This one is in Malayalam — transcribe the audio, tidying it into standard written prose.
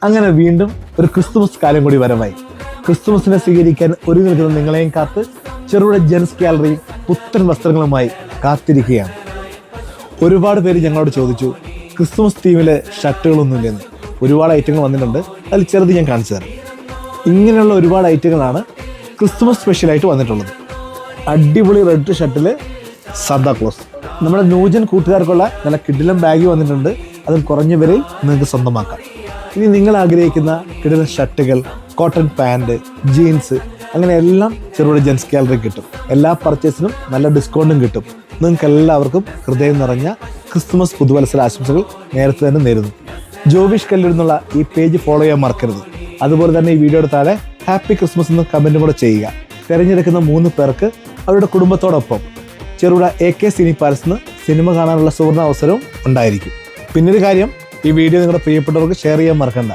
അങ്ങനെ വീണ്ടും ഒരു ക്രിസ്തുമസ് കാലം കൂടി വരവായി. ക്രിസ്തുമസിനെ സ്വീകരിക്കാൻ ഒരുങ്ങി നിൽക്കുന്ന നിങ്ങളെയും കാത്ത് ചെറുപുഴ ജെൻസ് ഗാലറി പുത്തൻ വസ്ത്രങ്ങളുമായി കാത്തിരിക്കുകയാണ്. ഒരുപാട് പേര് ഞങ്ങളോട് ചോദിച്ചു ക്രിസ്തുമസ് തീമിലെ ഷർട്ടുകളൊന്നുമില്ലെന്ന്. ഒരുപാട് ഐറ്റങ്ങൾ വന്നിട്ടുണ്ട്. അതിൽ ചെറുത് ഞാൻ കാണിച്ചു തരാം. ഇങ്ങനെയുള്ള ഒരുപാട് ഐറ്റങ്ങളാണ് ക്രിസ്തുമസ് സ്പെഷ്യലായിട്ട് വന്നിട്ടുള്ളത്. അടിപൊളി റെഡ് ഷർട്ടിൽ സാന്താക്ലോസ്. നമ്മുടെ ന്യൂജൻ കൂട്ടുകാർക്കുള്ള നല്ല കിടിലൻ ബാഗ് വന്നിട്ടുണ്ട്. അതും കുറഞ്ഞ വിലയിൽ നിങ്ങൾക്ക് സ്വന്തമാക്കാം. ഇനി നിങ്ങൾ ആഗ്രഹിക്കുന്ന കിടിലൻ ഷർട്ടുകൾ, കോട്ടൺ പാൻറ്, ജീൻസ്, അങ്ങനെ എല്ലാം ചെറുപുഴ ജെൻസ് ഗാലറി കിട്ടും. എല്ലാ പർച്ചേസിനും നല്ല ഡിസ്കൗണ്ടും കിട്ടും. നിങ്ങൾക്ക് എല്ലാവർക്കും ഹൃദയം നിറഞ്ഞ ക്രിസ്തുമസ് പുതുവത്സര ആശംസകൾ നേരത്തെ തന്നെ നേരുന്നു. ജോബിഷ് കല്ലൂർ എന്നുള്ള ഈ പേജ് ഫോളോ ചെയ്യാൻ മറക്കരുത്. അതുപോലെ തന്നെ ഈ വീഡിയോയുടെ താഴെ ഹാപ്പി ക്രിസ്മസ് എന്ന കമൻറ്റും കൂടെ ചെയ്യുക. തിരഞ്ഞെടുക്കുന്ന 3 പേർക്ക് അവരുടെ കുടുംബത്തോടൊപ്പം ചെറുപുഴ AK സിനി പാലസിന് സിനിമ കാണാനുള്ള സുവർണ്ണ അവസരവും ഉണ്ടായിരിക്കും. പിന്നൊരു കാര്യം, ഈ വീഡിയോ നിങ്ങളുടെ പ്രിയപ്പെട്ടവർക്ക് ഷെയർ ചെയ്യാൻ മറക്കണ്ട.